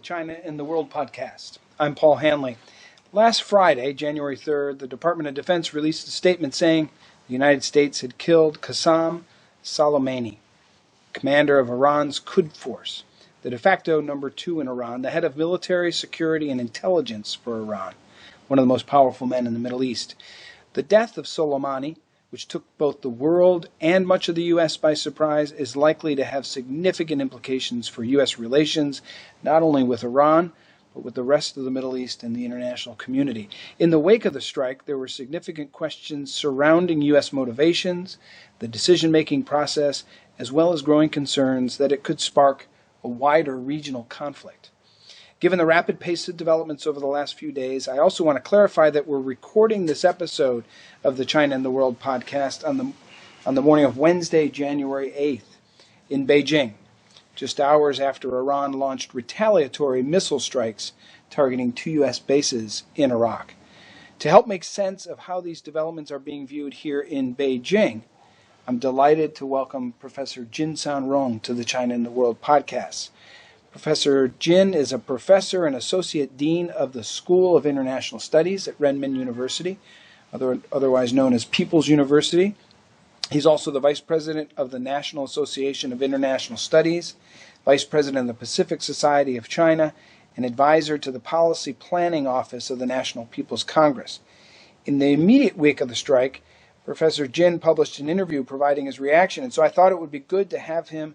China in the World podcast. I'm Paul Hanley. Last Friday, January 3rd, the Department of Defense released a statement saying the United States had killed Qasem Soleimani, commander of Iran's Quds Force, the de facto number 2 in Iran, the head of military, security, and intelligence for Iran, one of the most powerful men in the Middle East. The death of Soleimani, which took both the world and much of the U.S. by surprise, is likely to have significant implications for U.S. relations, not only with Iran, but with the rest of the Middle East and the international community. In the wake of the strike, there were significant questions surrounding U.S. motivations, the decision-making process, as well as growing concerns that it could spark a wider regional conflict. Given the rapid pace of developments over the last few days, I also want to clarify that we're recording this episode of the China in the World podcast on the morning of Wednesday, January 8th in Beijing, just hours after Iran launched retaliatory missile strikes targeting 2 U.S. bases in Iraq. To help make sense of how these developments are being viewed here in Beijing, I'm delighted to welcome Professor Jin Canrong to the China in the World podcast. Professor Jin is a professor and associate dean of the School of International Studies at Renmin University, otherwise known as People's University. He's also the vice president of the National Association of International Studies, vice president of the Pacific Society of China, and advisor to the Policy Planning Office of the National People's Congress. In the immediate wake of the strike, Professor Jin published an interview providing his reaction, and so I thought it would be good to have him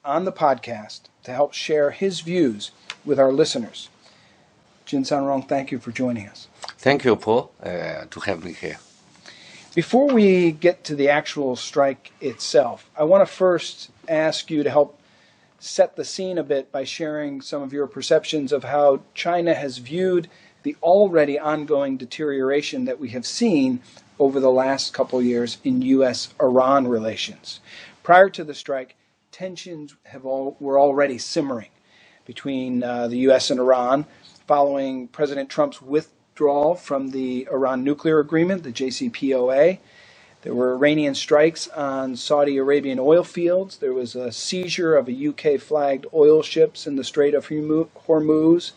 on the podcast to help share his views with our listeners. Jin Canrong, thank you for joining us. Thank you, Paul, to have me here. Before we get to the actual strike itself, I want to first ask you to help set the scene a bit by sharing some of your perceptions of how China has viewed the already ongoing deterioration that we have seen over the last couple years in U.S.-Iran relations. Prior to the strike, tensions were already simmering between the U.S. and Iran following President Trump's withdrawal from the Iran nuclear agreement, the JCPOA. There were Iranian strikes on Saudi Arabian oil fields. There was a seizure of a UK-flagged oil ships in the Strait of Hormuz.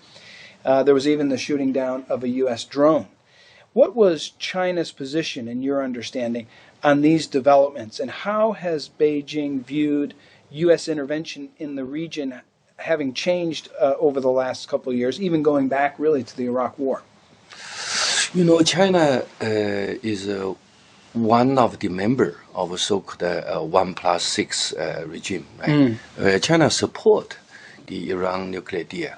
There was even the shooting down of a U.S. drone. What was China's position, in your understanding, on these developments, and how has Beijing viewed U.S. intervention in the region having changed over the last couple of years, even going back really to the Iraq War? You know, China is one of the members of a so-called 1+6 regime. Right? China support the Iran nuclear deal.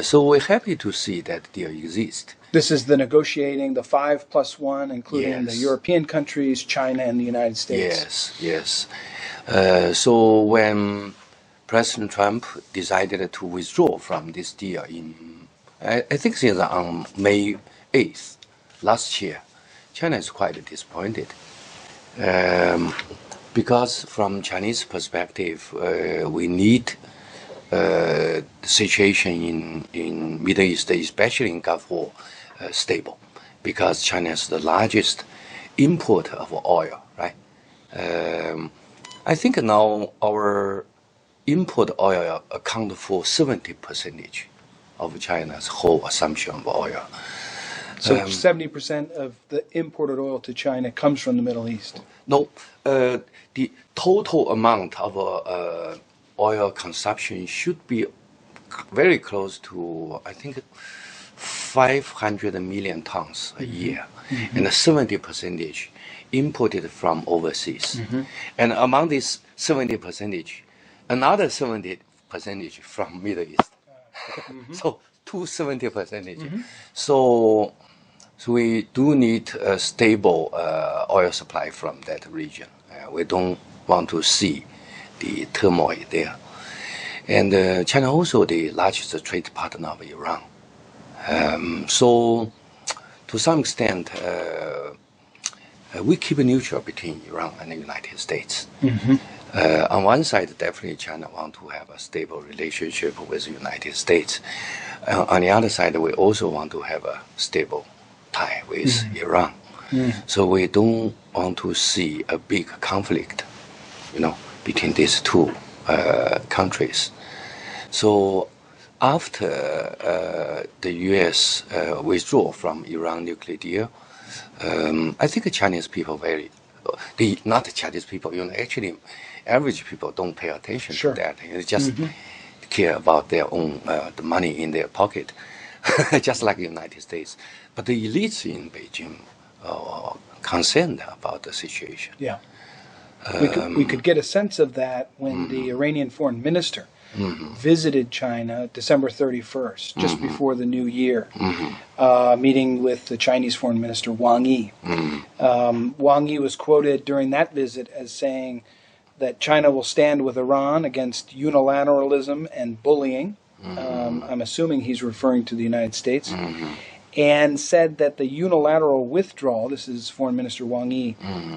So we're happy to see that deal exists. This is the negotiating the 5+1, including the European countries, China, and the United States. Yes. So when President Trump decided to withdraw from this deal I think since on May 8th last year, China is quite disappointed. Because from Chinese perspective, we need the situation in Middle East, especially in Gulf War, stable, because China is the largest importer of oil, right? I think now our import oil account for 70% of China's whole assumption of oil. So 70% of the imported oil to China comes from the Middle East? No, the total amount of oil consumption should be very close to, I think, 500 million tons a year, and 70% imported from overseas. And among this 70%, another 70% from Middle East. So 70%. So we do need a stable oil supply from that region. We don't want to see the turmoil there. And China also the largest trade partner of Iran. So to some extent, we keep neutral between Iran and the United States. On one side, definitely China wants to have a stable relationship with the United States. On the other side, we also want to have a stable tie with Iran. So we don't want to see a big conflict, between these two countries. So after the U.S. Withdrew from Iran nuclear deal, I think the Chinese people not the Chinese people, actually average people don't pay attention to that. They just care about their own the money in their pocket, just like the United States. But the elites in Beijing are concerned about the situation. Yeah. We could get a sense of that when the Iranian foreign minister visited China December 31st, just before the new year, meeting with the Chinese foreign minister Wang Yi. Wang Yi was quoted during that visit as saying that China will stand with Iran against unilateralism and bullying. I'm assuming he's referring to the United States. And said that the unilateral withdrawal, this is Foreign Minister Wang Yi,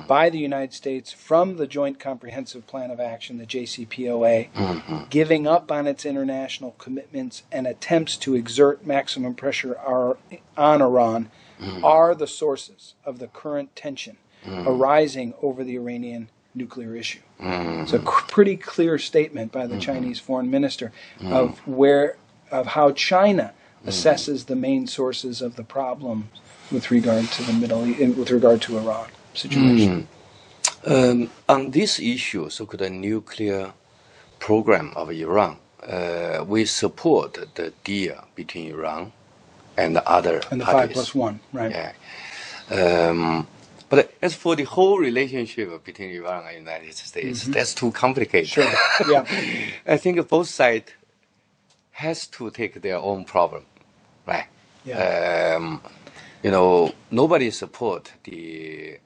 by the United States from the Joint Comprehensive Plan of Action, the JCPOA, giving up on its international commitments and attempts to exert maximum pressure on Iran are the sources of the current tension arising over the Iranian nuclear issue. It's a pretty clear statement by the Chinese Foreign Minister of how China assesses the main sources of the problem with regard to the Middle East, with regard to Iran situation. On this issue, so-called nuclear program of Iran, we support the deal between Iran and the other And the parties. 5+1, right? Yeah. But as for the whole relationship between Iran and the United States, that's too complicated. Sure. Yeah. I think both sides has to take their own problem, right? Yeah. Nobody support the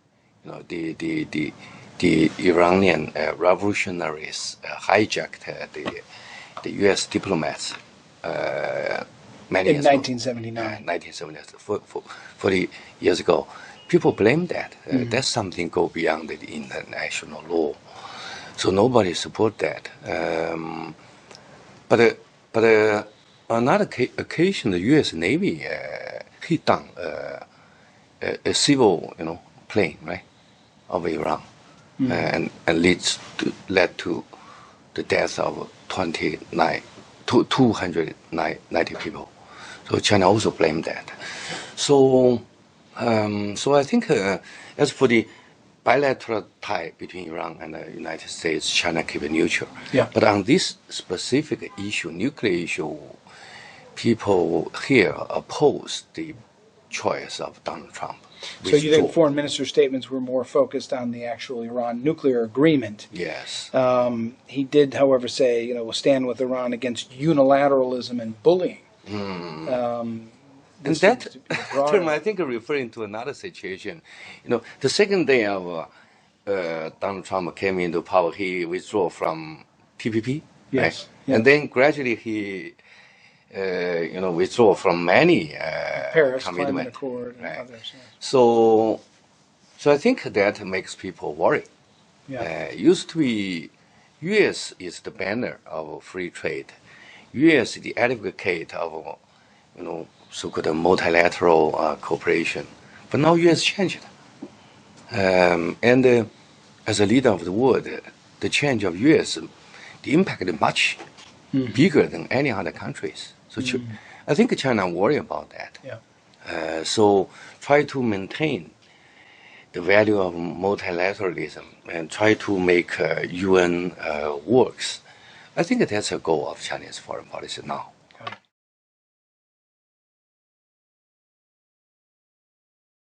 Iranian revolutionaries hijacked the U.S. diplomats many In years ago. 1979. 1979, 40 years ago. People blame that. That's something go beyond the international law. So nobody support that. But another occasion, the U.S. Navy hit down a civil, plane, right, of Iran, and led to the death of 290 people. So China also blamed that. So I think as for the bilateral tie between Iran and the United States, China keep it neutral. Yeah. But on this specific issue, nuclear issue, people here oppose the choice of Donald Trump. So you think foreign minister statements were more focused on the actual Iran nuclear agreement? Yes. He did, however, say, we'll stand with Iran against unilateralism and bullying. And that term, I think, referring to another situation. The second day of Donald Trump came into power, he withdrew from TPP. Yes. Right? Yeah. And then gradually he, withdrew from many Paris commitments. Climate Accord and right. others. Yeah. So I think that makes people worry. Yeah. Used to be, U.S. is the banner of free trade. U.S. is the advocate of, so-called multilateral cooperation. But now U.S. changed. And as a leader of the world, the change of U.S., the impact is much bigger than any other countries. So I think China worry about that. Yeah. So try to maintain the value of multilateralism and try to make UN works. I think that's a goal of Chinese foreign policy now.